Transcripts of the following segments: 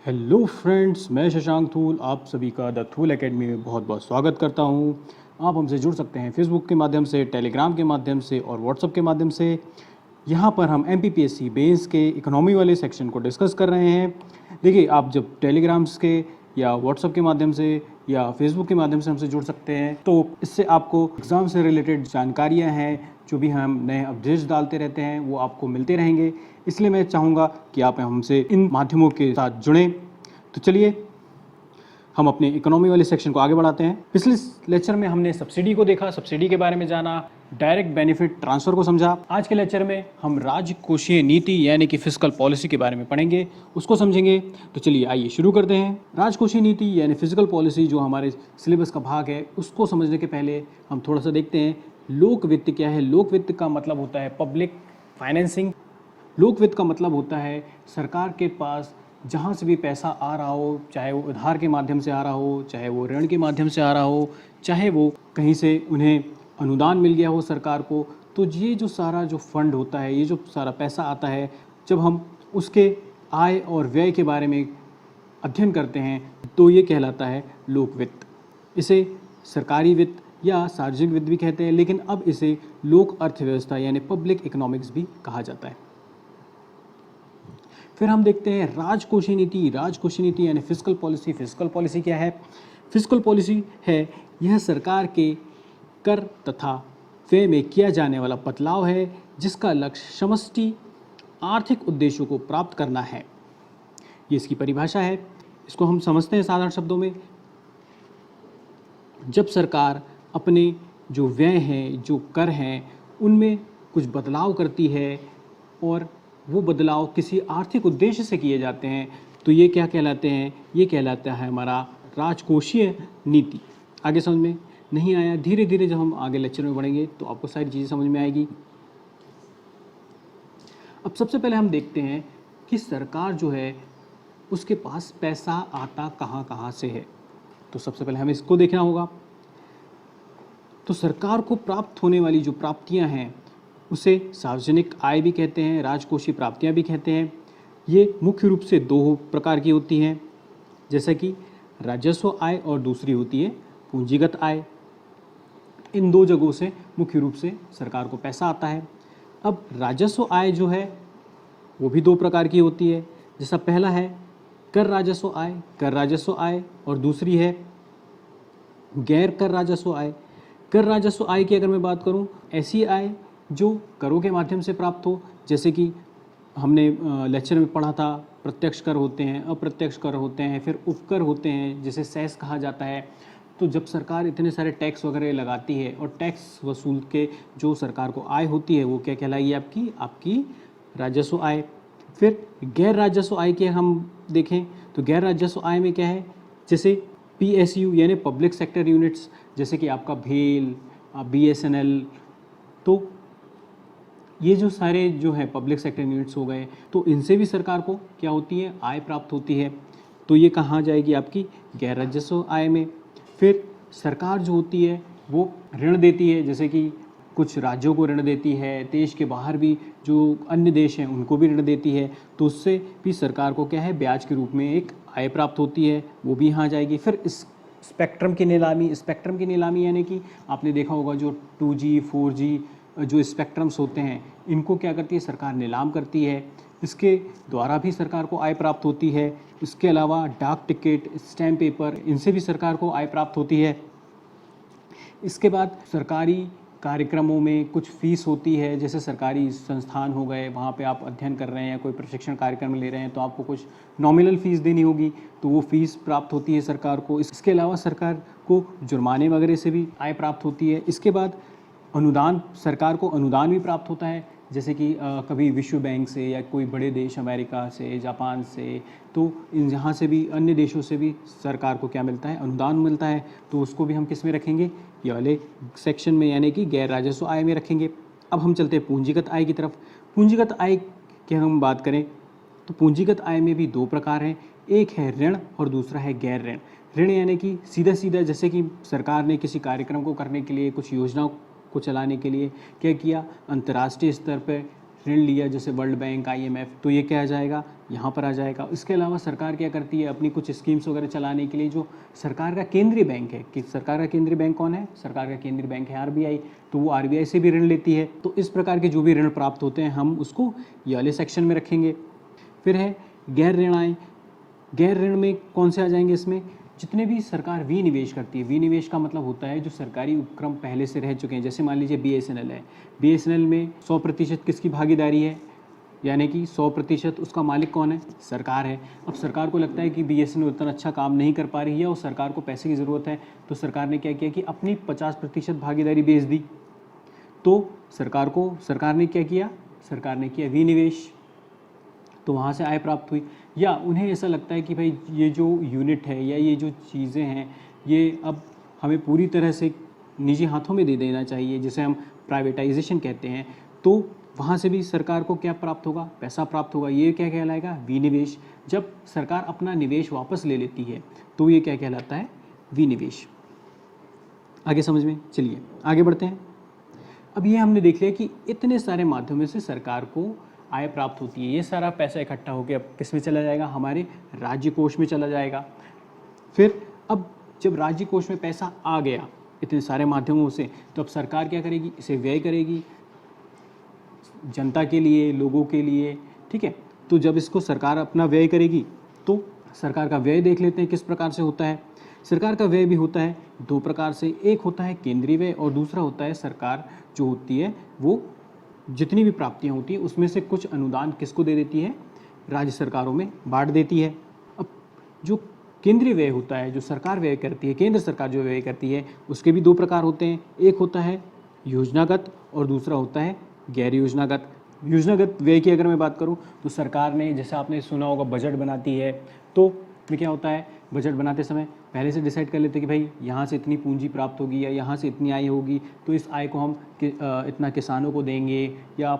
Hello friends, मैं शशांक थूल आप सभी का द थूल एकेडमी में बहुत बहुत स्वागत करता हूं। आप हमसे जुड़ सकते हैं फेसबुक के माध्यम से, टेलीग्राम के माध्यम से और व्हाट्सएप के माध्यम से। यहाँ पर हम MPPSC बेस के इकोनॉमी वाले सेक्शन को डिस्कस कर रहे हैं। देखिए, आप जब टेलीग्राम्स के या व्हाट्सएप के माध्यम से या फेसबुक के माध्यम से हमसे जुड़ सकते हैं, तो इससे आपको एग्ज़ाम से रिलेटेड जानकारियाँ हैं, जो भी हम नए अपडेट्स डालते रहते हैं वो आपको मिलते रहेंगे। इसलिए मैं चाहूँगा कि आप हमसे इन माध्यमों के साथ जुड़ें। तो चलिए हम अपने इकोनॉमी वाले सेक्शन को आगे बढ़ाते हैं। पिछले लेक्चर में हमने सब्सिडी को देखा, सब्सिडी के बारे में जाना, डायरेक्ट बेनिफिट ट्रांसफ़र को समझा। आज के लेक्चर में हम राजकोषीय नीति यानी कि फिस्कल पॉलिसी के बारे में पढ़ेंगे, उसको समझेंगे। तो चलिए आइए शुरू करते हैं। राजकोषीय नीति यानी फिजिकल पॉलिसी जो हमारे सिलेबस का भाग है, उसको समझने के पहले हम थोड़ा सा देखते हैं लोक वित्त क्या है। लोक वित्त का मतलब होता है पब्लिक फाइनेंसिंग। लोक वित्त का मतलब होता है सरकार के पास जहाँ से भी पैसा आ रहा हो, चाहे वो उधार के माध्यम से आ रहा हो, चाहे वो ऋण के माध्यम से आ रहा हो, चाहे वो कहीं से उन्हें अनुदान मिल गया हो सरकार को, तो ये जो सारा जो फंड होता है, ये जो सारा पैसा आता है, जब हम उसके आय और व्यय के बारे में अध्ययन करते हैं तो ये कहलाता है लोक वित्त। इसे सरकारी वित्त या सार्वजनिक वित्त भी कहते हैं, लेकिन अब इसे लोक अर्थव्यवस्था यानी पब्लिक इकोनॉमिक्स भी कहा जाता है। फिर हम देखते हैं राजकोषीय नीति। राजकोषीय नीति यानी फिस्कल पॉलिसी। फिस्कल पॉलिसी क्या है? फिस्कल पॉलिसी है यह सरकार के कर तथा व्यय में किया जाने वाला बदलाव है, जिसका लक्ष्य समष्टि आर्थिक उद्देश्यों को प्राप्त करना है। ये इसकी परिभाषा है। इसको हम समझते हैं साधारण शब्दों में। जब सरकार अपने जो व्यय हैं, जो कर हैं, उनमें कुछ बदलाव करती है और वो बदलाव किसी आर्थिक उद्देश्य से किए जाते हैं, तो ये क्या कहलाते हैं? ये कहलाता है हमारा राजकोषीय नीति। आगे समझ में नहीं आया? धीरे धीरे जब हम आगे लेक्चर में बढ़ेंगे तो आपको सारी चीज़ें समझ में आएगी। अब सबसे पहले हम देखते हैं कि सरकार जो है उसके पास पैसा आता कहाँ कहाँ से है। तो सबसे पहले हमें इसको देखना होगा। तो सरकार को प्राप्त होने वाली जो प्राप्तियाँ हैं उसे सार्वजनिक आय भी कहते हैं, राजकोषीय प्राप्तियां भी कहते हैं। ये मुख्य रूप से दो प्रकार की होती हैं, जैसा कि राजस्व आय और दूसरी होती है पूंजीगत आय। इन दो जगहों से मुख्य रूप से सरकार को पैसा आता है। अब राजस्व आय जो है वो भी दो प्रकार की होती है, जैसा पहला है कर राजस्व आय और दूसरी है गैर कर राजस्व आय। कर राजस्व आय की अगर मैं बात करूं, ऐसी आय जो करों के माध्यम से प्राप्त हो, जैसे कि हमने लेक्चर में पढ़ा था, प्रत्यक्ष कर होते हैं, अप्रत्यक्ष कर होते हैं, फिर उपकर होते हैं जिसे सेस कहा जाता है। तो जब सरकार इतने सारे टैक्स वगैरह लगाती है और टैक्स वसूल के जो सरकार को आय होती है वो क्या कहलाएगी? आपकी राजस्व आय। फिर गैर राजस्व आय की हम देखें तो गैर राजस्व आय में क्या है? जैसे PSU यानी पब्लिक सेक्टर यूनिट्स, जैसे कि आपका भेल, BSNL, तो ये जो सारे जो है पब्लिक सेक्टर यूनिट्स हो गए, तो इनसे भी सरकार को क्या होती है? आय प्राप्त होती है। तो ये कहाँ जाएगी? आपकी गैर राजस्व आय में। फिर सरकार जो होती है वो ऋण देती है, जैसे कि कुछ राज्यों को ऋण देती है, देश के बाहर भी जो अन्य देश हैं उनको भी ऋण देती है, तो उससे भी सरकार को क्या है? ब्याज के रूप में एक आय प्राप्त होती है, वो भी यहाँ जाएगी। फिर इस स्पेक्ट्रम की नीलामी यानी कि आपने देखा होगा जो 2G 4G जो स्पेक्ट्रम्स होते हैं, इनको क्या करती है? सरकार नीलाम करती है। इसके द्वारा भी सरकार को आय प्राप्त होती है। इसके अलावा डाक टिकट, स्टैम्प पेपर, इनसे भी सरकार को आय प्राप्त होती है। इसके बाद सरकारी कार्यक्रमों में कुछ फीस होती है, जैसे सरकारी संस्थान हो गए, वहाँ पे आप अध्ययन कर रहे हैं, कोई प्रशिक्षण कार्यक्रम ले रहे हैं, तो आपको कुछ नॉमिनल फ़ीस देनी होगी, तो वो फ़ीस प्राप्त होती है सरकार को। इसके अलावा सरकार को जुर्माने वगैरह से भी आय प्राप्त होती है। इसके बाद अनुदान, सरकार को अनुदान भी प्राप्त होता है, जैसे कि कभी विश्व बैंक से या कोई बड़े देश अमेरिका से, जापान से, तो इन यहाँ से भी, अन्य देशों से भी सरकार को क्या मिलता है? अनुदान मिलता है। तो उसको भी हम किस में रखेंगे? ये वाले सेक्शन में, यानी कि गैर राजस्व आय में रखेंगे। अब हम चलते हैं पूंजीगत आय की तरफ। पूंजीगत आय की हम बात करें तो पूंजीगत आय में भी दो प्रकार हैं, एक है ऋण और दूसरा है गैर ऋण। ऋण यानी कि सीधा सीधा, जैसे कि सरकार ने किसी कार्यक्रम को करने के लिए, कुछ योजनाओं को चलाने के लिए क्या किया? अंतर्राष्ट्रीय स्तर पर ऋण लिया जैसे वर्ल्ड बैंक, IMF, तो ये क्या आ जाएगा, यहाँ पर आ जाएगा। इसके अलावा सरकार क्या करती है, अपनी कुछ स्कीम्स वगैरह चलाने के लिए जो सरकार का केंद्रीय बैंक है, कि सरकार का केंद्रीय बैंक कौन है, सरकार का केंद्रीय बैंक है RBI, तो वो RBI से भी ऋण लेती है। तो इस प्रकार के जो भी ऋण प्राप्त होते हैं हम उसको ये वाले सेक्शन में रखेंगे। फिर है गैर ऋण आय। गैर ऋण में कौन से आ जाएंगे, इसमें जितने भी सरकार विनिवेश करती है। विनिवेश का मतलब होता है जो सरकारी उपक्रम पहले से रह चुके हैं, जैसे मान लीजिए BSNL है, BSNL में 100% किसकी भागीदारी है, यानी कि 100% उसका मालिक कौन है, सरकार है। अब सरकार को लगता है कि BSNL उतना अच्छा काम नहीं कर पा रही है और सरकार को पैसे की ज़रूरत है, तो सरकार ने क्या किया कि अपनी 50% भागीदारी बेच दी। तो सरकार ने क्या किया, सरकार ने किया विनिवेश, तो वहाँ से आय प्राप्त हुई। या उन्हें ऐसा लगता है कि भाई ये जो यूनिट है या ये जो चीज़ें हैं ये अब हमें पूरी तरह से निजी हाथों में दे देना चाहिए, जिसे हम प्राइवेटाइजेशन कहते हैं, तो वहाँ से भी सरकार को क्या प्राप्त होगा, पैसा प्राप्त होगा। ये क्या कहलाएगा, विनिवेश। जब सरकार अपना निवेश वापस ले लेती है तो ये क्या कहलाता है, विनिवेश। आगे समझ में, चलिए आगे बढ़ते हैं। अब ये हमने देख लिया कि इतने सारे माध्यमों से सरकार को आय प्राप्त होती है। ये सारा पैसा इकट्ठा होकर अब किस में चला जाएगा, हमारे राज्य कोष में चला जाएगा। फिर अब जब राज्य कोष में पैसा आ गया इतने सारे माध्यमों से, तो अब सरकार क्या करेगी, इसे व्यय करेगी जनता के लिए, लोगों के लिए, ठीक है। तो जब इसको सरकार अपना व्यय करेगी तो सरकार का व्यय देख लेते हैं किस प्रकार से होता है। सरकार का व्यय भी होता है दो प्रकार से, एक होता है केंद्रीय व्यय और दूसरा होता है सरकार जो होती है वो जितनी भी प्राप्तियां होती हैं उसमें से कुछ अनुदान किसको दे देती है, राज्य सरकारों में बांट देती है। अब जो केंद्रीय व्यय होता है, जो सरकार व्यय करती है, केंद्र सरकार जो व्यय करती है, उसके भी दो प्रकार होते हैं। एक होता है योजनागत और दूसरा होता है गैर योजनागत। योजनागत व्यय की अगर मैं बात करूं तो सरकार ने, जैसा आपने सुना होगा, बजट बनाती है, तो में क्या होता है, बजट बनाते समय पहले से डिसाइड कर लेते हैं कि भाई यहाँ से इतनी पूंजी प्राप्त होगी या यहाँ से इतनी आय होगी, तो इस आय को हम इतना किसानों को देंगे, या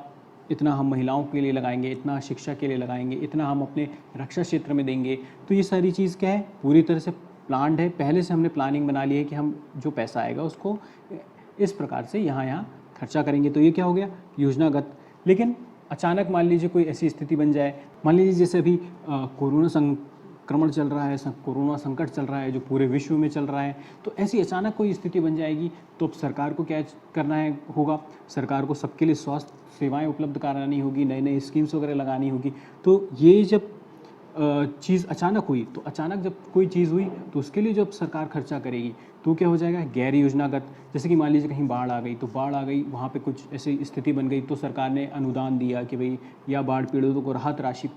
इतना हम महिलाओं के लिए लगाएंगे, इतना शिक्षा के लिए लगाएंगे, इतना हम अपने रक्षा क्षेत्र में देंगे। तो ये सारी चीज़ क्या है, पूरी तरह से प्लान्ड है, पहले से हमने प्लानिंग बना ली है कि हम जो पैसा आएगा उसको इस प्रकार से यहाँ खर्चा करेंगे। तो ये क्या हो गया, योजनागत। लेकिन अचानक मान लीजिए कोई ऐसी स्थिति बन जाए, मान लीजिए जैसे अभी कोरोना संक्रमण चल रहा है, कोरोना संकट चल रहा है जो पूरे विश्व में चल रहा है, तो ऐसी अचानक कोई स्थिति बन जाएगी तो अब सरकार को क्या करना है होगा, सरकार को सबके लिए स्वास्थ्य सेवाएं उपलब्ध करानी होगी, नए नए स्कीम्स वगैरह लगानी होगी। तो ये जब चीज़ अचानक हुई, तो अचानक जब कोई चीज़ हुई तो उसके लिए जब सरकार खर्चा करेगी तो क्या हो जाएगा, गैर योजनागत। जैसे कि मान लीजिए कहीं बाढ़ आ गई, तो बाढ़ आ गई, वहाँ पे कुछ ऐसी स्थिति बन गई तो सरकार ने अनुदान दिया कि भाई या बाढ़ पीड़ितों को राहत राशि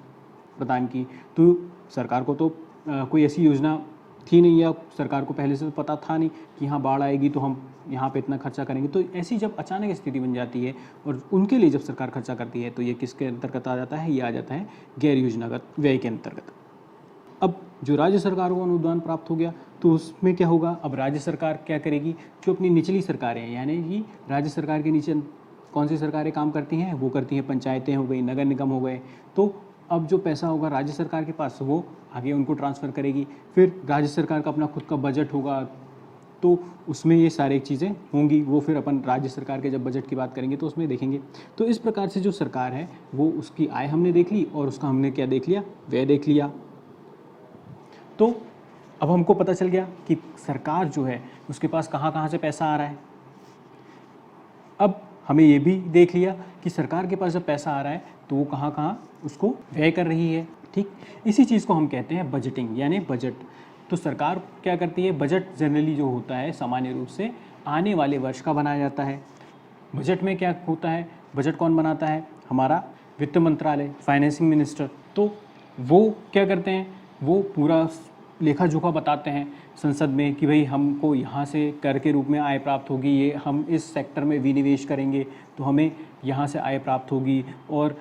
प्रदान की। तो सरकार को तो कोई ऐसी योजना थी नहीं, या सरकार को पहले से तो पता था नहीं कि यहाँ बाढ़ आएगी तो हम यहाँ पे इतना खर्चा करेंगे। तो ऐसी जब अचानक स्थिति बन जाती है और उनके लिए जब सरकार खर्चा करती है तो ये किसके अंतर्गत आ जाता है, ये आ जाता है गैर योजनागत व्यय के अंतर्गत। अब जो राज्य सरकार को अनुदान प्राप्त हो गया तो उसमें क्या होगा, अब राज्य सरकार क्या करेगी, जो अपनी निचली सरकारें हैं, यानी कि राज्य सरकार के नीचे कौन सी सरकारें काम करती हैं, वो करती हैं पंचायतें हो गई, नगर निगम हो गए, तो अब जो पैसा होगा राज्य सरकार के पास वो आगे उनको ट्रांसफ़र करेगी। फिर राज्य सरकार का अपना खुद का बजट होगा तो उसमें ये सारी चीज़ें होंगी, वो फिर अपन राज्य सरकार के जब बजट की बात करेंगे तो उसमें देखेंगे। तो इस प्रकार से जो सरकार है वो उसकी आय हमने देख ली और उसका हमने क्या देख लिया, व्यय देख लिया। तो अब हमको पता चल गया कि सरकार जो है उसके पास कहाँ कहाँ से पैसा आ रहा है। अब हमें ये भी देख लिया कि सरकार के पास जब पैसा आ रहा है तो वो कहाँ कहाँ उसको व्यय कर रही है, ठीक। इसी चीज़ को हम कहते हैं बजटिंग, यानी बजट। तो सरकार क्या करती है, बजट जनरली जो होता है सामान्य रूप से आने वाले वर्ष का बनाया जाता है। बजट में क्या होता है, बजट कौन बनाता है, हमारा वित्त मंत्रालय, फाइनेंसिंग मिनिस्टर। तो वो क्या करते हैं, वो पूरा लेखा जोखा बताते हैं संसद में कि भाई हमको यहाँ से कर के रूप में आय प्राप्त होगी, ये हम इस सेक्टर में विनिवेश करेंगे तो हमें यहाँ से आय प्राप्त होगी, और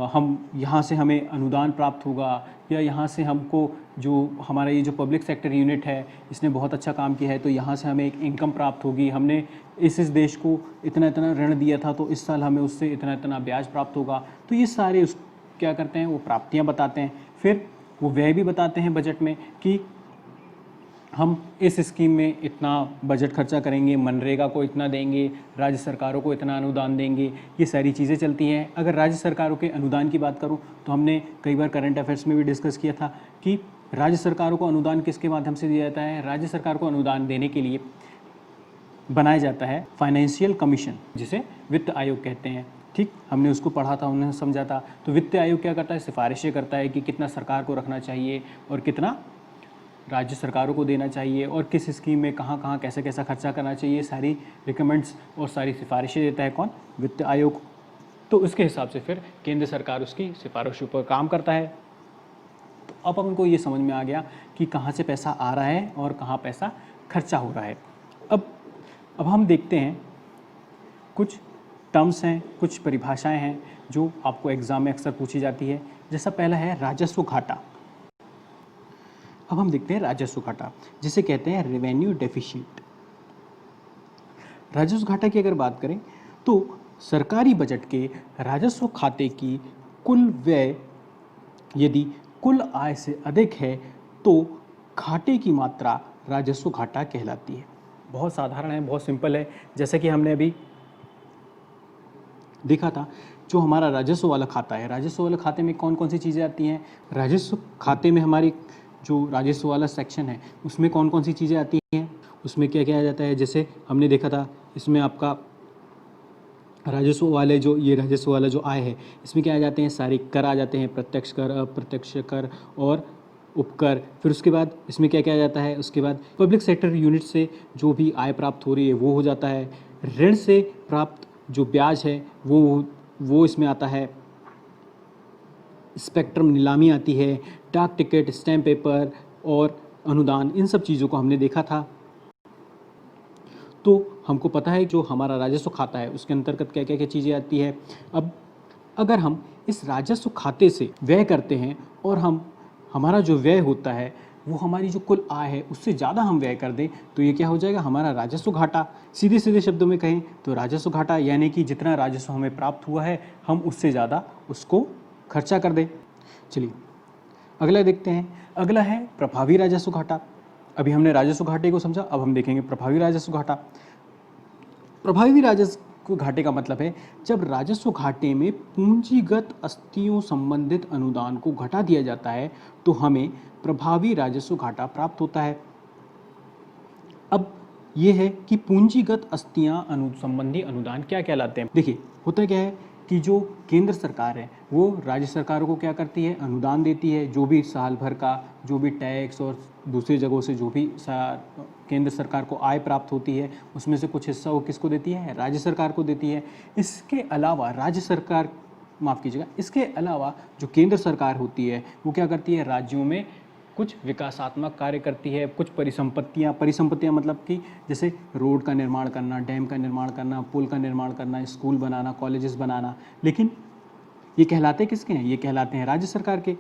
हम यहाँ से हमें अनुदान प्राप्त होगा, या यहाँ से हमको जो हमारा ये जो पब्लिक सेक्टर यूनिट है इसने बहुत अच्छा काम किया है तो यहाँ से हमें एक इनकम प्राप्त होगी, हमने इस देश को इतना इतना ऋण दिया था तो इस साल हमें उससे इतना इतना ब्याज प्राप्त होगा। तो ये सारे क्या करते हैं, वो प्राप्तियाँ बताते हैं। फिर वो व्यय भी बताते हैं बजट में कि हम इस स्कीम में इतना बजट खर्चा करेंगे, मनरेगा को इतना देंगे, राज्य सरकारों को इतना अनुदान देंगे, ये सारी चीज़ें चलती हैं। अगर राज्य सरकारों के अनुदान की बात करूं तो हमने कई बार करंट अफेयर्स में भी डिस्कस किया था कि राज्य सरकारों को अनुदान किसके माध्यम से दिया जाता है। राज्य सरकार को अनुदान देने के लिए बनाया जाता है फाइनेंशियल कमीशन, जिसे वित्त आयोग कहते हैं। ठीक, हमने उसको पढ़ा था, उन्हें समझा था। तो वित्त आयोग क्या करता है, सिफारिशें करता है कि कितना सरकार को रखना चाहिए और कितना राज्य सरकारों को देना चाहिए और किस स्कीम में कहाँ कहाँ कैसे कैसा खर्चा करना चाहिए, सारी रिकमेंड्स और सारी सिफारिशें देता है कौन, वित्त आयोग। तो उसके हिसाब से फिर केंद्र सरकार उसकी सिफारिशों पर काम करता है। तो अब हमको ये समझ में आ गया कि कहाँ से पैसा आ रहा है और कहाँ पैसा खर्चा हो रहा है। अब हम देखते हैं कुछ टर्म्स हैं, कुछ परिभाषाएं हैं जो आपको एग्जाम में अक्सर पूछी जाती है। जैसा पहला है राजस्व घाटा। अब हम देखते हैं राजस्व घाटा, जिसे कहते हैं रेवेन्यू डेफिसिट। राजस्व घाटा की अगर बात करें तो सरकारी बजट के राजस्व खाते की कुल व्यय यदि कुल आय से अधिक है तो घाटे की मात्रा राजस्व घाटा कहलाती है। बहुत साधारण है, बहुत सिंपल है। जैसे कि हमने अभी देखा था, जो हमारा राजस्व वाला खाता है, राजस्व वाले खाते में कौन कौन सी चीज़ें आती हैं। राजस्व खाते में हमारी जो राजस्व वाला सेक्शन है उसमें कौन कौन सी चीज़ें आती हैं, उसमें क्या क्या आ जाता है। जैसे हमने देखा था, इसमें आपका राजस्व वाले जो ये राजस्व वाला जो आय है, इसमें क्या आ जाते हैं, सारे कर आ जाते हैं, प्रत्यक्ष कर, अप्रत्यक्ष कर और उपकर। फिर उसके बाद इसमें क्या क्या आ जाता है, उसके बाद पब्लिक सेक्टर यूनिट से जो भी आय प्राप्त हो रही है वो हो जाता है। ऋण से प्राप्त जो ब्याज है वो इसमें आता है। स्पेक्ट्रम नीलामी आती है, डाक टिकट, स्टैम्प पेपर और अनुदान, इन सब चीज़ों को हमने देखा था। तो हमको पता है जो हमारा राजस्व खाता है उसके अंतर्गत क्या क्या क्या चीज़ें आती है। अब अगर हम इस राजस्व खाते से व्यय करते हैं और हमारा जो व्यय होता है वो हमारी जो कुल आय है उससे ज़्यादा हम व्यय कर दें तो ये क्या हो जाएगा, हमारा राजस्व घाटा। सीधे सीधे शब्दों में कहें तो राजस्व घाटा यानी कि जितना राजस्व हमें प्राप्त हुआ है हम उससे ज़्यादा उसको खर्चा कर दें। चलिए अगला देखते हैं। अगला है प्रभावी राजस्व घाटा। अभी हमने राजस्व घाटे को समझा, अब हम देखेंगे प्रभावी राजस्व घाटा। प्रभावी राजस्व घाटे का मतलब है जब राजस्व घाटे में पूंजीगत अस्तियों संबंधित अनुदान को घटा दिया जाता है तो हमें प्रभावी राजस्व घाटा प्राप्त होता है। अब यह है कि पूंजीगत अस्तियां संबंधी अनुदान क्या कहलाते हैं। देखिए होता क्या है कि जो केंद्र सरकार है वो राज्य सरकारों को क्या करती है, अनुदान देती है। जो भी साल भर का जो भी टैक्स और दूसरी जगहों से जो भी केंद्र सरकार को आय प्राप्त होती है उसमें से कुछ हिस्सा वो किसको देती है, राज्य सरकार को देती है। इसके अलावा इसके अलावा जो केंद्र सरकार होती है वो क्या करती है, राज्यों में कुछ विकासात्मक कार्य करती है। कुछ परिसंपत्तियाँ मतलब कि जैसे रोड का निर्माण करना, डैम का निर्माण करना, पुल का निर्माण करना, स्कूल बनाना, कॉलेजेस बनाना। लेकिन ये कहलाते किसके हैं, ये कहलाते हैं राज्य सरकार के।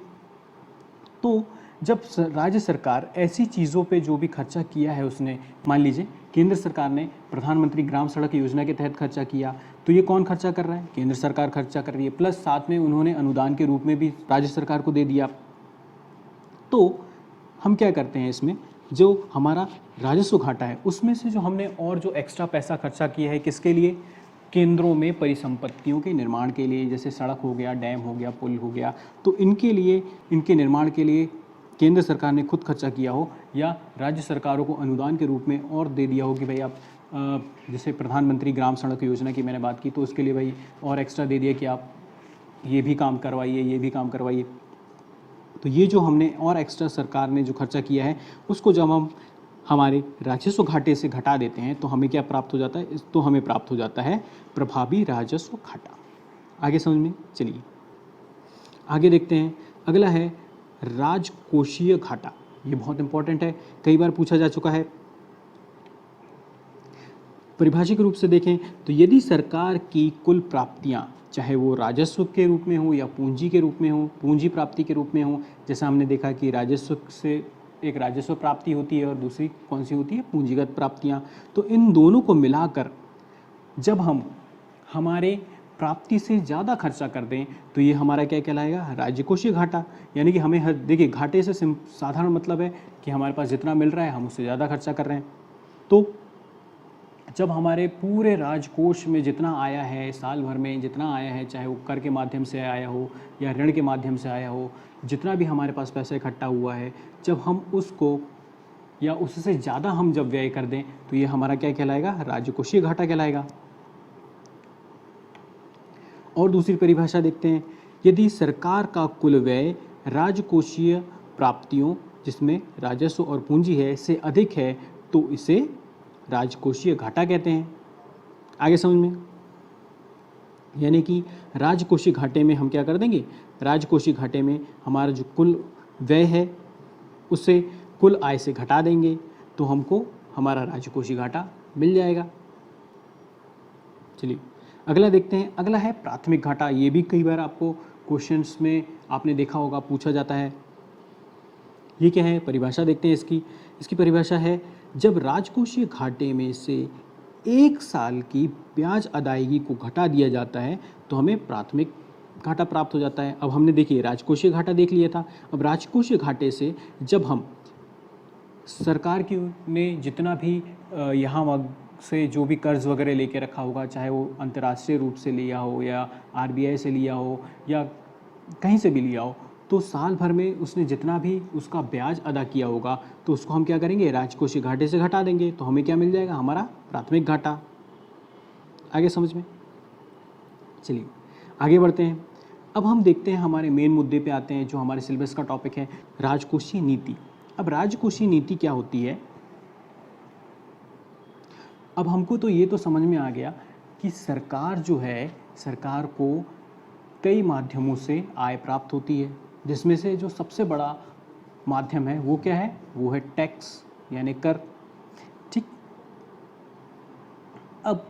तो जब राज्य सरकार ऐसी चीज़ों पे जो भी खर्चा किया है उसने, मान लीजिए केंद्र सरकार ने प्रधानमंत्री ग्राम सड़क योजना के तहत खर्चा किया तो ये कौन खर्चा कर रहा है, केंद्र सरकार खर्चा कर रही है। प्लस साथ में उन्होंने अनुदान के रूप में भी राज्य सरकार को दे दिया। तो हम क्या करते हैं, इसमें जो हमारा राजस्व घाटा है उसमें से जो हमने और जो एक्स्ट्रा पैसा खर्चा किया है किसके लिए, केंद्रों में परिसंपत्तियों के निर्माण के लिए, जैसे सड़क हो गया, डैम हो गया, पुल हो गया, तो इनके लिए, इनके निर्माण के लिए केंद्र सरकार ने खुद खर्चा किया हो या राज्य सरकारों को अनुदान के रूप में और दे दिया हो कि भाई आप जैसे प्रधानमंत्री ग्राम सड़क योजना की मैंने बात की तो उसके लिए भाई और एक्स्ट्रा दे दिया कि आप ये भी काम करवाइए, ये भी काम करवाइए। तो ये जो हमने और एक्स्ट्रा सरकार ने जो खर्चा किया है उसको जब हम हमारे राजस्व घाटे से घटा देते हैं तो हमें क्या प्राप्त हो जाता है, तो हमें प्राप्त हो जाता है प्रभावी राजस्व घाटा। आगे समझ में चलिए, आगे देखते हैं। अगला है राजकोषीय घाटा। ये बहुत इंपॉर्टेंट है, कई बार पूछा जा चुका है। परिभाषिक रूप से देखें तो यदि सरकार की कुल प्राप्तियां चाहे वो राजस्व के रूप में हो या पूंजी के रूप में हो, पूंजी प्राप्ति के रूप में हो, जैसा हमने देखा कि राजस्व से एक राजस्व प्राप्ति होती है और दूसरी कौन सी होती है, पूंजीगत प्राप्तियां। तो इन दोनों को मिलाकर जब हम हमारे प्राप्ति से ज़्यादा खर्चा कर दें तो ये हमारा क्या कहलाएगा, राजकोषीय घाटा। यानी कि हमें देखिए घाटे से साधारण मतलब है कि हमारे पास जितना मिल रहा है हम उससे ज़्यादा खर्चा कर रहे हैं। तो जब हमारे पूरे राजकोष में जितना आया है, साल भर में जितना आया है, चाहे वो कर के माध्यम से आया हो या ऋण के माध्यम से आया हो, जितना भी हमारे पास पैसा इकट्ठा हुआ है, जब हम उसको या उससे ज़्यादा हम जब व्यय कर दें तो ये हमारा क्या कहलाएगा, राजकोषीय घाटा कहलाएगा। और दूसरी परिभाषा देखते हैं, यदि सरकार का कुल व्यय राजकोषीय प्राप्तियों जिसमें राजस्व और पूंजी है से अधिक है तो इसे राजकोषीय घाटा कहते हैं। आगे समझ में, यानी कि राजकोषीय घाटे में हम क्या कर देंगे, राजकोषीय घाटे में हमारा जो कुल व्यय है उसे कुल आय से घटा देंगे तो हमको हमारा राजकोषीय घाटा मिल जाएगा। चलिए अगला देखते हैं। अगला है प्राथमिक घाटा। ये भी कई बार आपको क्वेश्चंस में आपने देखा होगा, पूछा जाता है। ये क्या है, परिभाषा देखते हैं इसकी परिभाषा है, जब राजकोषीय घाटे में से एक साल की ब्याज अदायगी को घटा दिया जाता है तो हमें प्राथमिक घाटा प्राप्त हो जाता है। अब हमने देखिए राजकोषीय घाटा देख लिया था, अब राजकोषीय घाटे से जब हम सरकार की ने जितना भी यहाँ से जो भी कर्ज वगैरह लेके रखा होगा, चाहे वो अंतर्राष्ट्रीय रूप से लिया हो या आरबीआई से लिया हो या कहीं से भी लिया हो, तो साल भर में उसने जितना भी उसका ब्याज अदा किया होगा तो उसको हम क्या करेंगे, राजकोषीय घाटे से घटा देंगे तो हमें क्या मिल जाएगा, हमारा प्राथमिक घाटा। आगे समझ में, चलिए आगे बढ़ते हैं। अब हम देखते हैं, हमारे मेन मुद्दे पे आते हैं जो हमारे सिलेबस का टॉपिक है, राजकोषीय नीति। अब राजकोषीय नीति क्या होती है। अब हमको तो ये तो समझ में आ गया कि सरकार जो है, सरकार को कई माध्यमों से आय प्राप्त होती है, जिसमें से जो सबसे बड़ा माध्यम है वो क्या है, वो है टैक्स यानी कर। ठीक, अब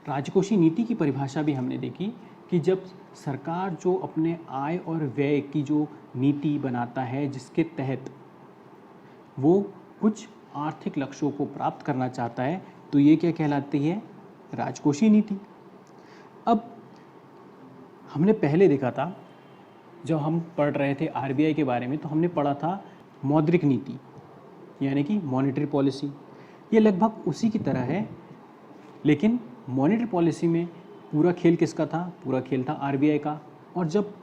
राजकोषीय नीति की परिभाषा भी हमने देखी कि जब सरकार जो अपने आय और व्यय की जो नीति बनाता है, जिसके तहत वो कुछ आर्थिक लक्ष्यों को प्राप्त करना चाहता है, तो ये क्या कहलाती है, राजकोषीय नीति। अब हमने पहले देखा था जब हम पढ़ रहे थे आरबीआई के बारे में, तो हमने पढ़ा था मौद्रिक नीति यानी कि मॉनेटरी पॉलिसी। ये लगभग उसी की तरह है, लेकिन मॉनेटरी पॉलिसी में पूरा खेल किसका था, पूरा खेल था आरबीआई का। और जब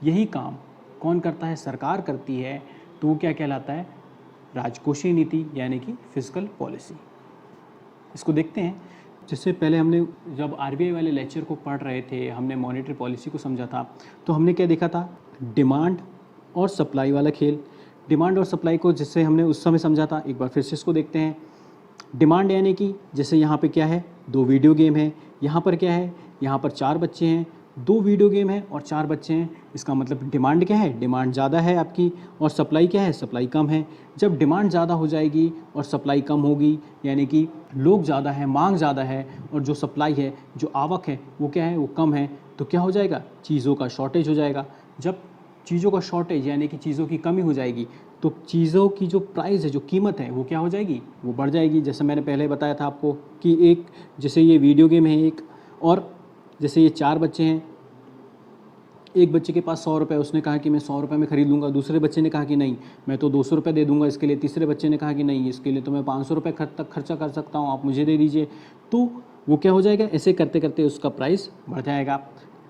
यही काम कौन करता है, सरकार करती है, तो वो क्या कहलाता है, राजकोषीय नीति यानी कि फिस्कल पॉलिसी। इसको देखते हैं। जिससे पहले हमने जब आरबीआई वाले लेक्चर को पढ़ रहे थे, हमने मॉनेटरी पॉलिसी को समझा था, तो हमने क्या देखा था, डिमांड और सप्लाई वाला खेल। डिमांड और सप्लाई को जिससे हमने उस समय समझा था, एक बार फिर से इसको देखते हैं। डिमांड यानी कि जैसे यहाँ पे क्या है, 2 वीडियो गेम है, यहाँ पर क्या है, यहाँ पर 4 बच्चे हैं, 2 वीडियो गेम है और 4 बच्चे हैं। इसका मतलब डिमांड क्या है, डिमांड ज़्यादा है आपकी, और सप्लाई क्या है, सप्लाई कम है। जब डिमांड ज़्यादा हो जाएगी और सप्लाई कम होगी, यानी कि लोग ज़्यादा है, मांग ज़्यादा है, और जो सप्लाई है, जो आवक है, वो क्या है, वो कम है, तो क्या हो जाएगा, चीज़ों का शॉर्टेज हो जाएगा। जब चीज़ों का शॉर्टेज यानी कि चीज़ों की कमी हो जाएगी, तो चीज़ों की जो प्राइस है, जो कीमत है, वो क्या हो जाएगी, वो बढ़ जाएगी। जैसे मैंने पहले बताया था आपको कि एक जैसे ये वीडियो गेम है एक, और जैसे ये 4 बच्चे हैं, एक बच्चे के पास 100 रुपये, उसने कहा कि मैं 100 रुपये में ख़रीद लूँगा। दूसरे बच्चे ने कहा कि नहीं, मैं तो 200 रुपये दे दूँगा इसके लिए। तीसरे बच्चे ने कहा कि नहीं, इसके लिए तो मैं 500 रुपये तक खर्चा कर सकता हूँ, आप मुझे दे दीजिए। तो वो क्या हो जाएगा, ऐसे करते करते उसका प्राइस बढ़ जाएगा।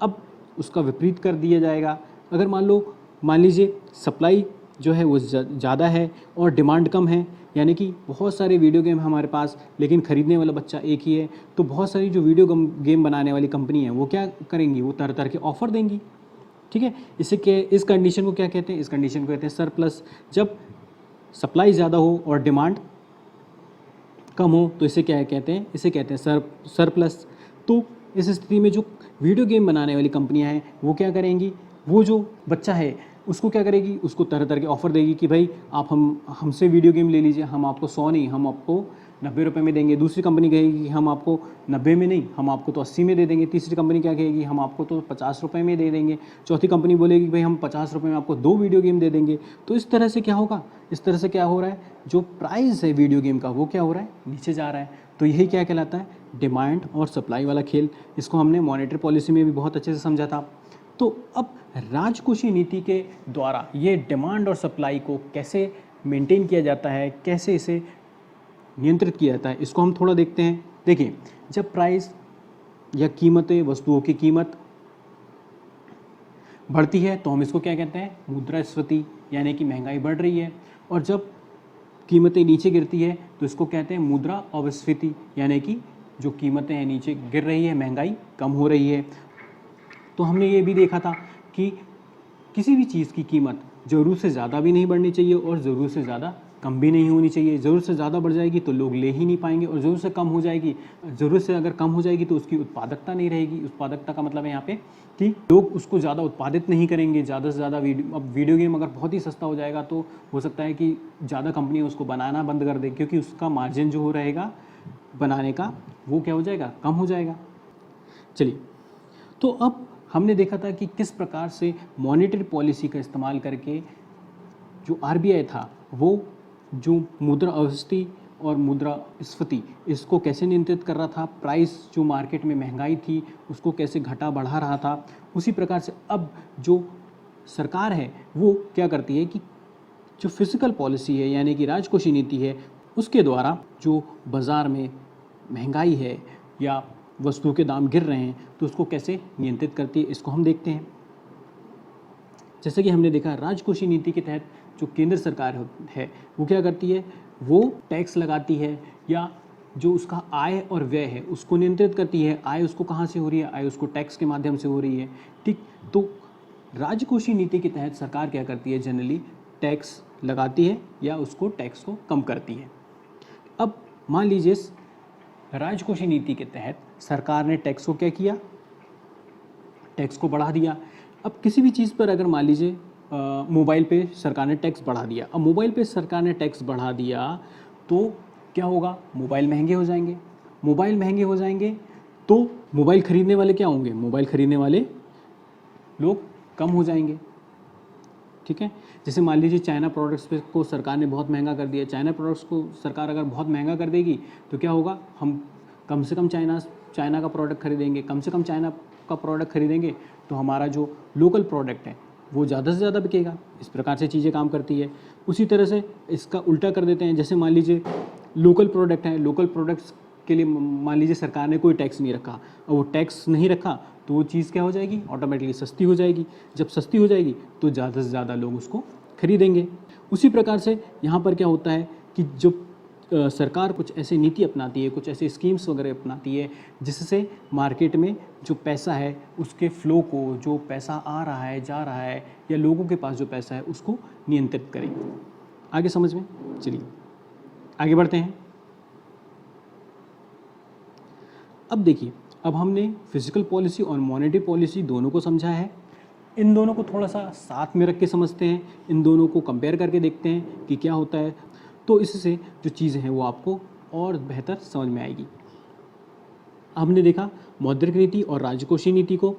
अब उसका विपरीत कर दिया जाएगा। अगर मान लीजिए सप्लाई जो है वो ज़्यादा है और डिमांड कम है, यानी कि बहुत सारे वीडियो गेम हमारे पास, लेकिन ख़रीदने वाला बच्चा एक ही है, तो बहुत सारी जो वीडियो गेम बनाने वाली कंपनी है वो क्या करेंगी, वो तरह तरह के ऑफ़र देंगी। ठीक है, इस कंडीशन को क्या कहते हैं, इस कंडीशन को कहते हैं सरप्लस। जब सप्लाई ज़्यादा हो और डिमांड कम हो तो इसे क्या कहते हैं, इसे कहते हैं सरप्लस। तो इस स्थिति में जो वीडियो गेम बनाने वाली कंपनियां हैं वो क्या करेंगी, वो जो बच्चा है उसको क्या करेगी, उसको तरह तरह के ऑफ़र देगी कि भाई आप हमसे वीडियो गेम ले लीजिए, हम आपको 100 नहीं, हम आपको 90 रुपये में देंगे। दूसरी कंपनी कहेगी कि हम आपको 90 में नहीं, हम आपको तो 80 में दे देंगे। तीसरी कंपनी क्या कहेगी, हम आपको तो 50 रुपये में दे देंगे। चौथी कंपनी बोलेगी भाई हम 50 रुपये में आपको 2 वीडियो गेम दे देंगे। तो इस तरह से क्या होगा, इस तरह से क्या हो रहा है, जो प्राइस है वीडियो गेम का वो क्या हो रहा है, नीचे जा रहा है। तो तो यही क्या कहलाता है, डिमांड और सप्लाई वाला खेल। इसको हमने मॉनेटरी पॉलिसी में भी बहुत अच्छे से समझा था। तो अब राजकोषीय नीति के द्वारा ये डिमांड और सप्लाई को कैसे मेंटेन किया जाता है, कैसे इसे नियंत्रित किया जाता है, इसको हम थोड़ा देखते हैं। देखिए, जब प्राइस या कीमतें, वस्तुओं की कीमत बढ़ती है तो हम इसको क्या कहते हैं, मुद्रास्फीति, यानी कि महंगाई बढ़ रही है। और जब कीमतें नीचे गिरती है तो इसको कहते हैं मुद्रा अपस्फीति, यानी कि जो कीमतें हैं नीचे गिर रही है, महंगाई कम हो रही है। तो हमने ये भी देखा था कि किसी भी चीज़ की कीमत ज़रूरत से ज़्यादा भी नहीं बढ़नी चाहिए और ज़रूरत से ज़्यादा कम भी नहीं होनी चाहिए। ज़रूरत से ज़्यादा बढ़ जाएगी तो लोग ले ही नहीं पाएंगे, और ज़रूरत से कम हो जाएगी, ज़रूरत से अगर कम हो जाएगी तो उसकी उत्पादकता नहीं रहेगी। उत्पादकता का मतलब है यहाँ पे कि लोग उसको ज़्यादा उत्पादित नहीं करेंगे। ज़्यादा से ज़्यादा अब वीडियो गेम अगर बहुत ही सस्ता हो जाएगा तो हो सकता है कि ज़्यादा कंपनियाँ उसको बनाना बंद कर दें, क्योंकि उसका मार्जिन जो रहेगा बनाने का वो क्या हो जाएगा, कम हो जाएगा। चलिए, तो अब हमने देखा था कि किस प्रकार से मॉनेटरी पॉलिसी का इस्तेमाल करके जो आरबीआई था वो जो मुद्रा अपस्फीति और मुद्रास्फीति इसको कैसे नियंत्रित कर रहा था, प्राइस जो मार्केट में महंगाई थी उसको कैसे घटा बढ़ा रहा था। उसी प्रकार से अब जो सरकार है वो क्या करती है कि जो फिजिकल पॉलिसी है, यानी कि राजकोषीय नीति है, उसके द्वारा जो बाज़ार में महंगाई है या वस्तुओं के दाम गिर रहे हैं तो उसको कैसे नियंत्रित करती है, इसको हम देखते हैं। जैसे कि हमने देखा, राजकोषीय नीति के तहत जो केंद्र सरकार है वो क्या करती है, वो टैक्स लगाती है या जो उसका आय और व्यय है उसको नियंत्रित करती है। आय उसको कहाँ से हो रही है, आय उसको टैक्स के माध्यम से हो रही है, ठीक। तो राजकोषीय नीति के तहत सरकार क्या करती है, जनरली टैक्स लगाती है या उसको टैक्स को कम करती है। अब मान लीजिए राजकोषीय नीति के तहत सरकार ने टैक्स को क्या किया, टैक्स को बढ़ा दिया। अब किसी भी चीज़ पर अगर मान लीजिए मोबाइल पे सरकार ने टैक्स बढ़ा दिया, अब मोबाइल पे सरकार ने टैक्स बढ़ा दिया तो क्या होगा, मोबाइल महंगे हो जाएंगे। मोबाइल महंगे हो जाएंगे तो मोबाइल ख़रीदने वाले क्या होंगे, मोबाइल ख़रीदने वाले लोग कम हो जाएंगे, ठीक है। जैसे मान लीजिए चाइना प्रोडक्ट्स पे को सरकार ने बहुत महंगा कर दिया। चाइना प्रोडक्ट्स को सरकार अगर बहुत महंगा कर देगी तो क्या होगा, हम कम से कम चाइना का प्रोडक्ट खरीदेंगे, कम से कम चाइना का प्रोडक्ट खरीदेंगे तो हमारा जो लोकल प्रोडक्ट है वो ज़्यादा से ज़्यादा बिकेगा। इस प्रकार से चीज़ें काम करती है। उसी तरह से इसका उल्टा कर देते हैं। जैसे मान लीजिए लोकल प्रोडक्ट है, लोकल प्रोडक्ट्स के लिए मान लीजिए सरकार ने कोई टैक्स नहीं रखा, और वो टैक्स नहीं रखा तो वो चीज़ क्या हो जाएगी, ऑटोमेटिकली सस्ती हो जाएगी। जब सस्ती हो जाएगी तो ज़्यादा से ज़्यादा लोग उसको खरीदेंगे। उसी प्रकार से यहाँ पर क्या होता है कि जो सरकार कुछ ऐसी नीति अपनाती है, कुछ ऐसे स्कीम्स वगैरह अपनाती है जिससे मार्केट में जो पैसा है उसके फ्लो को, जो पैसा आ रहा है जा रहा है या लोगों के पास जो पैसा है उसको नियंत्रित करें। आगे समझ में, चलिए आगे बढ़ते हैं। अब देखिए, अब हमने फिजिकल पॉलिसी और मॉनेटरी पॉलिसी दोनों को समझा है। इन दोनों को थोड़ा सा साथ में रख के समझते हैं, इन दोनों को कंपेयर करके देखते हैं कि क्या होता है, तो इससे जो चीज़ें हैं वो आपको और बेहतर समझ में आएगी। हमने देखा मौद्रिक नीति और राजकोषीय नीति को।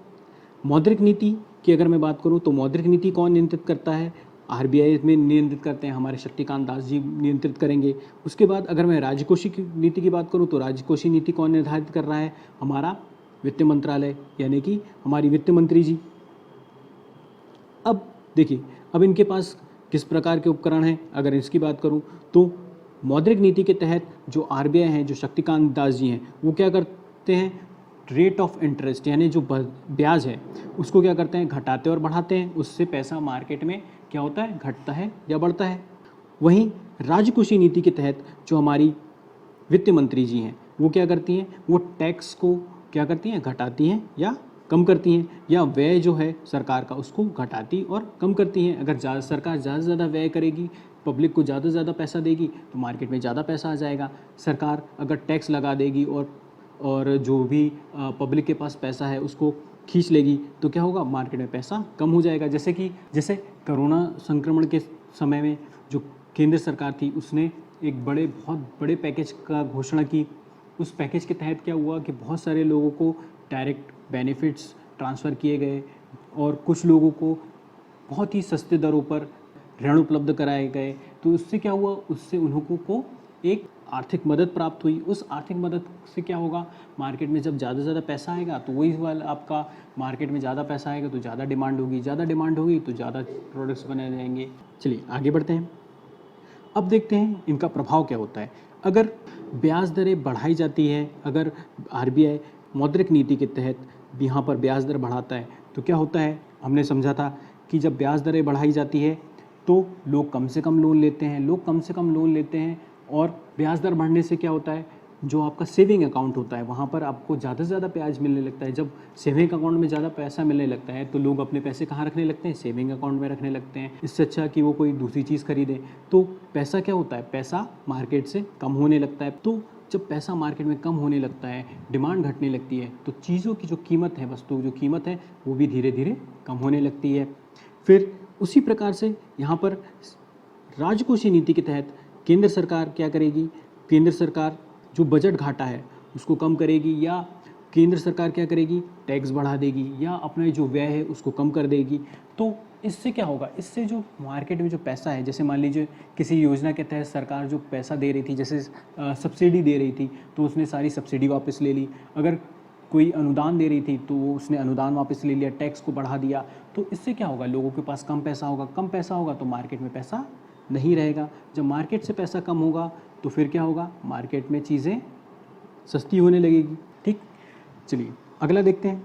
मौद्रिक नीति की अगर मैं बात करूं तो मौद्रिक नीति कौन नियंत्रित करता है, आरबीआई में नियंत्रित करते हैं, हमारे शक्तिकांत दास जी नियंत्रित करेंगे। उसके बाद अगर मैं राजकोषीय नीति की बात करूं तो राजकोषीय नीति कौन निर्धारित कर रहा है, हमारा वित्त मंत्रालय, यानी कि हमारी वित्त मंत्री जी। अब देखिए, अब इनके पास किस प्रकार के उपकरण हैं। अगर इसकी बात करूं तो मौद्रिक नीति के तहत जो आरबीआई हैं, जो शक्तिकांत दास जी हैं, वो क्या करते हैं, रेट ऑफ इंटरेस्ट यानी जो ब्याज है उसको क्या करते हैं, घटाते और बढ़ाते हैं। उससे पैसा मार्केट में क्या होता है, घटता है या बढ़ता है। वहीं राजकोषीय नीति के तहत जो हमारी वित्त मंत्री जी हैं वो क्या करती हैं, वो टैक्स को क्या करती हैं, घटाती हैं या कम करती हैं, या व्यय जो है सरकार का उसको घटाती और कम करती हैं। अगर सरकार ज़्यादा से ज़्यादा व्यय करेगी, पब्लिक को ज़्यादा से ज़्यादा पैसा देगी तो मार्केट में ज़्यादा पैसा आ जाएगा। सरकार अगर टैक्स लगा देगी और जो भी पब्लिक के पास पैसा है उसको खींच लेगी तो क्या होगा, मार्केट में पैसा कम हो जाएगा। जैसे कोरोना संक्रमण के समय में जो केंद्र सरकार थी उसने एक बहुत बड़े पैकेज का घोषणा की। उस पैकेज के तहत क्या हुआ कि बहुत सारे लोगों को डायरेक्ट बेनिफिट्स ट्रांसफ़र किए गए और कुछ लोगों को बहुत ही सस्ते दरों पर ऋण उपलब्ध कराए गए। तो उससे क्या हुआ, उससे उन लोगों को एक आर्थिक मदद प्राप्त हुई, उस आर्थिक मदद से क्या होगा, मार्केट में जब ज़्यादा से ज़्यादा पैसा आएगा तो वही वाला आपका मार्केट में ज़्यादा पैसा आएगा तो ज़्यादा डिमांड होगी, ज़्यादा डिमांड होगी तो ज़्यादा प्रोडक्ट्स बनाए जाएंगे। चलिए आगे बढ़ते हैं। अब देखते हैं इनका प्रभाव क्या होता है। अगर ब्याज दरें बढ़ाई जाती है, अगर आरबीआई मौद्रिक नीति के तहत यहाँ पर ब्याज दर बढ़ाता है तो क्या होता है, हमने समझा था कि जब ब्याज दरें बढ़ाई जाती है तो लोग कम से कम लोन लेते हैं, लोग कम से कम लोन लेते हैं और ब्याज दर बढ़ने से क्या होता है, जो आपका सेविंग अकाउंट होता है वहाँ पर आपको ज़्यादा से ज़्यादा ब्याज मिलने लगता है। जब सेविंग अकाउंट में ज़्यादा पैसा मिलने लगता है तो लोग अपने पैसे कहाँ रखने लगते हैं, सेविंग अकाउंट में रखने लगते हैं। इससे अच्छा कि वो कोई दूसरी चीज़ खरीदें। तो पैसा क्या होता है, पैसा मार्केट से कम होने लगता है। तो जब पैसा मार्केट में कम होने लगता है, डिमांड घटने लगती है, तो चीज़ों की जो कीमत है, वस्तुओं की जो कीमत है वो भी धीरे धीरे कम होने लगती है। फिर उसी प्रकार से यहाँ पर राजकोषीय नीति के तहत केंद्र सरकार क्या करेगी, केंद्र सरकार जो बजट घाटा है उसको कम करेगी, या केंद्र सरकार क्या करेगी, टैक्स बढ़ा देगी या अपना जो व्यय है उसको कम कर देगी। तो इससे क्या होगा, इससे जो मार्केट में जो पैसा है, जैसे मान लीजिए किसी योजना के तहत सरकार जो पैसा दे रही थी, जैसे सब्सिडी दे रही थी तो उसने सारी सब्सिडी वापस ले ली। अगर कोई अनुदान दे रही थी तो उसने अनुदान वापस ले लिया, टैक्स को बढ़ा दिया। तो इससे क्या होगा, लोगों के पास कम पैसा होगा, कम पैसा होगा तो मार्केट में पैसा नहीं रहेगा। जब मार्केट से पैसा कम होगा तो फिर क्या होगा, मार्केट में चीज़ें सस्ती होने लगेगी। ठीक, चलिए अगला देखते हैं।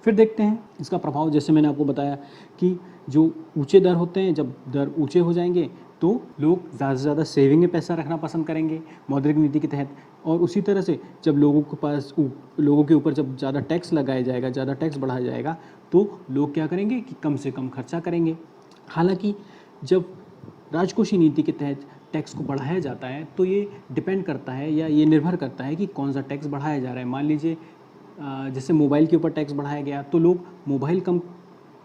फिर देखते हैं इसका प्रभाव। जैसे मैंने आपको बताया कि जो ऊंचे दर होते हैं, जब दर ऊंचे हो जाएंगे तो लोग ज़्यादा से ज़्यादा सेविंग में पैसा रखना पसंद करेंगे मौद्रिक नीति के तहत। और उसी तरह से जब लोगों के ऊपर जब ज़्यादा टैक्स लगाया जाएगा, ज़्यादा टैक्स बढ़ाया जाएगा तो लोग क्या करेंगे कि कम से कम खर्चा करेंगे। हालांकि जब राजकोषीय नीति के तहत टैक्स को बढ़ाया जाता है तो ये डिपेंड करता है या ये निर्भर करता है कि कौन सा टैक्स बढ़ाया जा रहा है। मान लीजिए जैसे मोबाइल के ऊपर टैक्स बढ़ाया गया तो लोग मोबाइल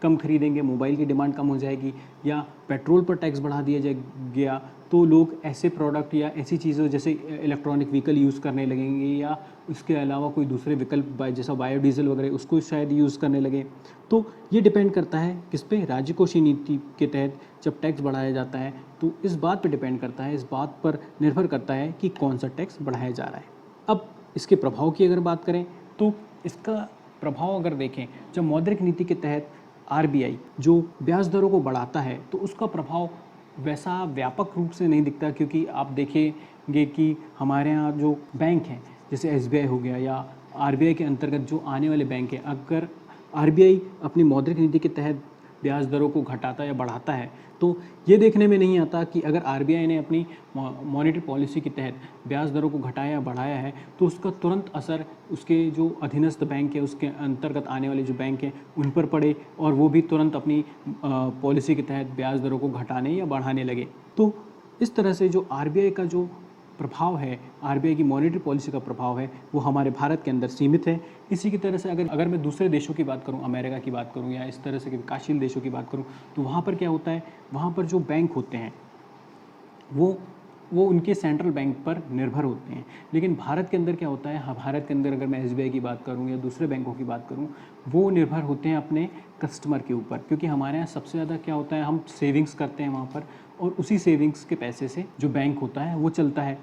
कम खरीदेंगे, मोबाइल की डिमांड कम हो जाएगी। या पेट्रोल पर टैक्स बढ़ा दिया गया तो लोग ऐसे प्रोडक्ट या ऐसी चीज़ों जैसे इलेक्ट्रॉनिक व्हीकल यूज़ करने लगेंगे, या उसके अलावा कोई दूसरे विकल्प जैसा बायोडीजल वगैरह उसको शायद यूज़ करने लगे। तो ये डिपेंड करता है किस पे, राजकोषीय नीति के तहत जब टैक्स बढ़ाया जाता है तो इस बात पर डिपेंड करता है, इस बात पर निर्भर करता है कि कौन सा टैक्स बढ़ाया जा रहा है। अब इसके प्रभाव की अगर बात करें तो इसका प्रभाव अगर देखें, जब मौद्रिक नीति के तहत आरबीआई जो ब्याज दरों को बढ़ाता है तो उसका प्रभाव वैसा व्यापक रूप से नहीं दिखता, क्योंकि आप देखेंगे कि हमारे यहाँ जो बैंक हैं जैसे एसबीआई हो गया या आरबीआई के अंतर्गत जो आने वाले बैंक हैं, अगर आरबीआई अपनी मौद्रिक नीति के तहत ब्याज दरों को घटाता या बढ़ाता है तो ये देखने में नहीं आता कि अगर आरबीआई ने अपनी मॉनेटरी पॉलिसी के तहत ब्याज दरों को घटाया या बढ़ाया है तो उसका तुरंत असर उसके जो अधीनस्थ बैंक है, उसके अंतर्गत आने वाले जो बैंक हैं उन पर पड़े और वो भी तुरंत अपनी पॉलिसी के तहत ब्याज दरों को घटाने या बढ़ाने लगे। तो इस तरह से जो आरबीआई का जो प्रभाव है, आरबीआई की मॉनेटरी पॉलिसी का प्रभाव है, वो हमारे भारत के अंदर सीमित है। इसी की तरह से अगर मैं दूसरे देशों की बात करूं, अमेरिका की बात करूं या इस तरह से विकासशील देशों की बात करूं, तो वहाँ पर क्या होता है, वहाँ पर जो बैंक होते हैं वो उनके सेंट्रल बैंक पर निर्भर होते हैं। लेकिन भारत के अंदर क्या होता है, हाँ, भारत के अंदर अगर मैं एसबीआई की बात करूं या दूसरे बैंकों की बात करूं, वो निर्भर होते हैं अपने कस्टमर के ऊपर, क्योंकि हमारे यहाँ सबसे ज़्यादा क्या होता है, हम सेविंग्स करते हैं वहाँ पर और उसी सेविंग्स के पैसे से जो बैंक होता है वो चलता है।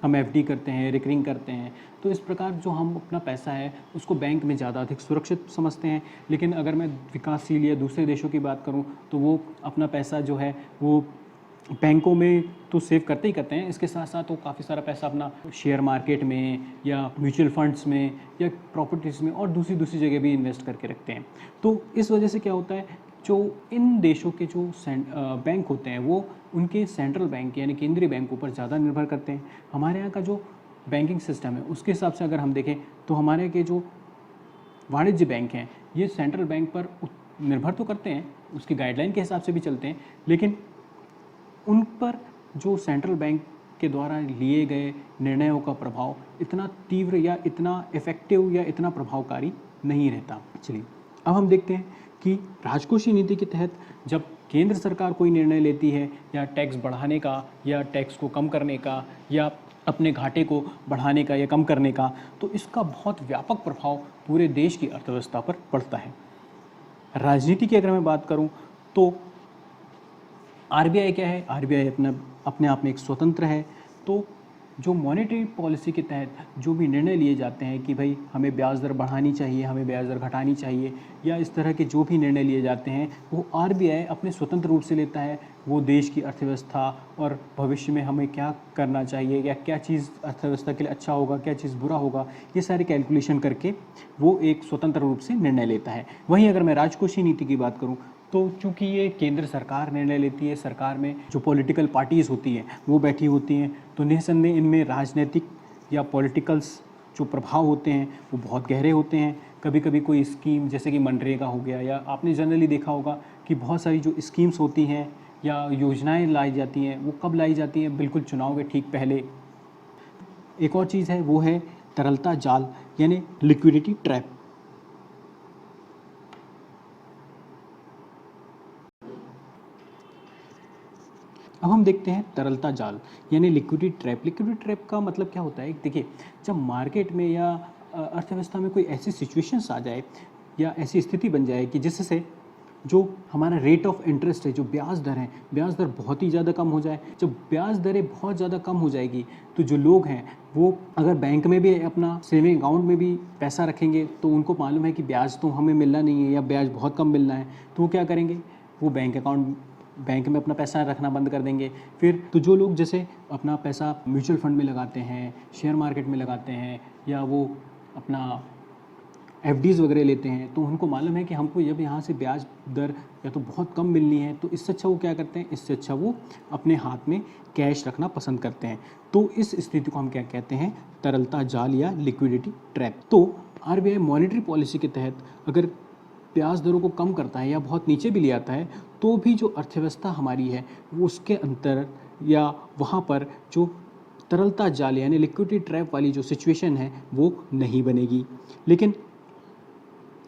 हम एफडी करते हैं, रिकरिंग करते हैं, तो इस प्रकार जो हम अपना पैसा है उसको बैंक में ज़्यादा अधिक सुरक्षित समझते हैं। लेकिन अगर मैं विकासशील या दूसरे देशों की बात करूं तो वो अपना पैसा जो है वो बैंकों में तो सेव करते ही करते हैं, इसके साथ साथ वो काफ़ी सारा पैसा अपना शेयर मार्केट में या म्यूचुअल फंड्स में या प्रॉपर्टीज़ में और दूसरी जगह भी इन्वेस्ट करके रखते हैं। तो इस वजह से क्या होता है, जो इन देशों के जो बैंक होते हैं वो उनके सेंट्रल बैंक यानी केंद्रीय बैंकों पर ज़्यादा निर्भर करते हैं। हमारे यहाँ का जो बैंकिंग सिस्टम है उसके हिसाब से अगर हम देखें तो हमारे के जो वाणिज्य बैंक हैं ये सेंट्रल बैंक पर निर्भर तो करते हैं, उसकी गाइडलाइन के हिसाब से भी चलते हैं, लेकिन उन पर जो सेंट्रल बैंक के द्वारा लिए गए निर्णयों का प्रभाव इतना तीव्र या इतना इफ़ेक्टिव या इतना प्रभावकारी नहीं रहता। चलिए अब हम देखते हैं कि राजकोषीय नीति के तहत जब केंद्र सरकार कोई निर्णय लेती है या टैक्स बढ़ाने का या टैक्स को कम करने का या अपने घाटे को बढ़ाने का या कम करने का, तो इसका बहुत व्यापक प्रभाव पूरे देश की अर्थव्यवस्था पर पड़ता है। राजनीति की अगर मैं बात करूं तो आरबीआई क्या है, आरबीआई अपने आप में एक स्वतंत्र है, तो जो मॉनेटरी पॉलिसी के तहत जो भी निर्णय लिए जाते हैं कि भाई हमें ब्याज दर बढ़ानी चाहिए, हमें ब्याज दर घटानी चाहिए, या इस तरह के जो भी निर्णय लिए जाते हैं वो आरबीआई अपने स्वतंत्र रूप से लेता है। वो देश की अर्थव्यवस्था और भविष्य में हमें क्या करना चाहिए या क्या चीज़ अर्थव्यवस्था के लिए अच्छा होगा, क्या चीज़ बुरा होगा, ये सारे कैलकुलेशन करके वो एक स्वतंत्र रूप से निर्णय लेता है। वहीं अगर मैं राजकोषीय नीति की बात करूँ तो चूंकि ये केंद्र सरकार निर्णय लेती है, सरकार में जो पॉलिटिकल पार्टीज़ होती हैं वो बैठी होती हैं, तो निस्संदेह इनमें राजनीतिक या पॉलिटिकल्स जो प्रभाव होते हैं वो बहुत गहरे होते हैं। कभी कभी कोई स्कीम जैसे कि मनरेगा हो गया, या आपने जनरली देखा होगा कि बहुत सारी जो स्कीम्स होती हैं या योजनाएं लाई जाती हैं वो कब लाई जाती हैं, बिल्कुल चुनाव के ठीक पहले। एक और चीज़ है वो है तरलता जाल यानी लिक्विडिटी ट्रैप। अब हम देखते हैं तरलता जाल यानी लिक्विडिटी ट्रैप। लिक्विडिटी ट्रैप का मतलब क्या होता है? देखिए, जब मार्केट में या अर्थव्यवस्था में कोई ऐसी सिचुएशंस आ जाए या ऐसी स्थिति बन जाए कि जिससे जो हमारा रेट ऑफ इंटरेस्ट है, जो ब्याज दर है, ब्याज दर बहुत ही ज़्यादा कम हो जाए। जब ब्याज दरें बहुत ज़्यादा कम हो जाएगी तो जो लोग हैं वो अगर बैंक में भी अपना सेविंग अकाउंट में भी पैसा रखेंगे तो उनको मालूम है कि ब्याज तो हमें मिलना नहीं है या ब्याज बहुत कम मिलना है, तो वो क्या करेंगे? वो बैंक में अपना पैसा रखना बंद कर देंगे। फिर तो जो लोग जैसे अपना पैसा म्यूचुअल फंड में लगाते हैं, शेयर मार्केट में लगाते हैं, या वो अपना एफडीज़ वगैरह लेते हैं, तो उनको मालूम है कि हमको जब यहाँ से ब्याज दर या तो बहुत कम मिलनी है, तो इससे अच्छा वो क्या करते हैं? इससे अच्छा वो अपने हाथ में कैश रखना पसंद करते हैं। तो इस स्थिति को हम क्या कहते हैं? तरलता जाल या लिक्विडिटी ट्रैप। तो आरबीआई मॉनेटरी पॉलिसी के तहत अगर ब्याज दरों को कम करता है या बहुत नीचे भी ले आता है, तो भी जो अर्थव्यवस्था हमारी है वो उसके अंतर या वहाँ पर जो तरलता जाल यानी लिक्विडिटी ट्रैप वाली जो सिचुएशन है वो नहीं बनेगी। लेकिन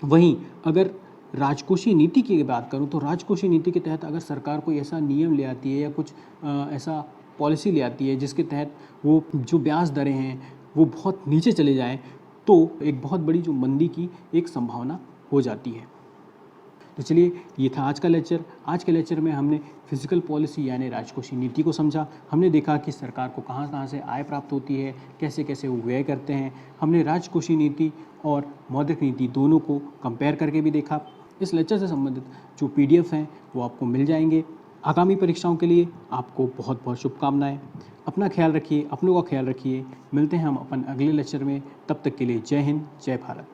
वहीं अगर राजकोषीय नीति की बात करूं तो राजकोषीय नीति के तहत अगर सरकार कोई ऐसा नियम ले आती है या कुछ ऐसा पॉलिसी ले आती है जिसके तहत वो जो ब्याज दरें हैं वो बहुत नीचे चले जाएं, तो एक बहुत बड़ी जो मंदी की एक संभावना हो जाती है। तो चलिए, ये था आज का लेक्चर। आज के लेक्चर में हमने फिजिकल पॉलिसी यानी राजकोषीय नीति को समझा। हमने देखा कि सरकार को कहाँ कहाँ से आय प्राप्त होती है, कैसे कैसे वो व्यय करते हैं। हमने राजकोषीय नीति और मौद्रिक नीति दोनों को कंपेयर करके भी देखा। इस लेक्चर से संबंधित जो PDF हैं वो आपको मिल जाएंगे। आगामी परीक्षाओं के लिए आपको बहुत बहुत शुभकामनाएं। अपना ख्याल रखिए, अपनों का ख्याल रखिए। मिलते हैं हम अपन अगले लेक्चर में। तब तक के लिए जय हिंद, जय भारत।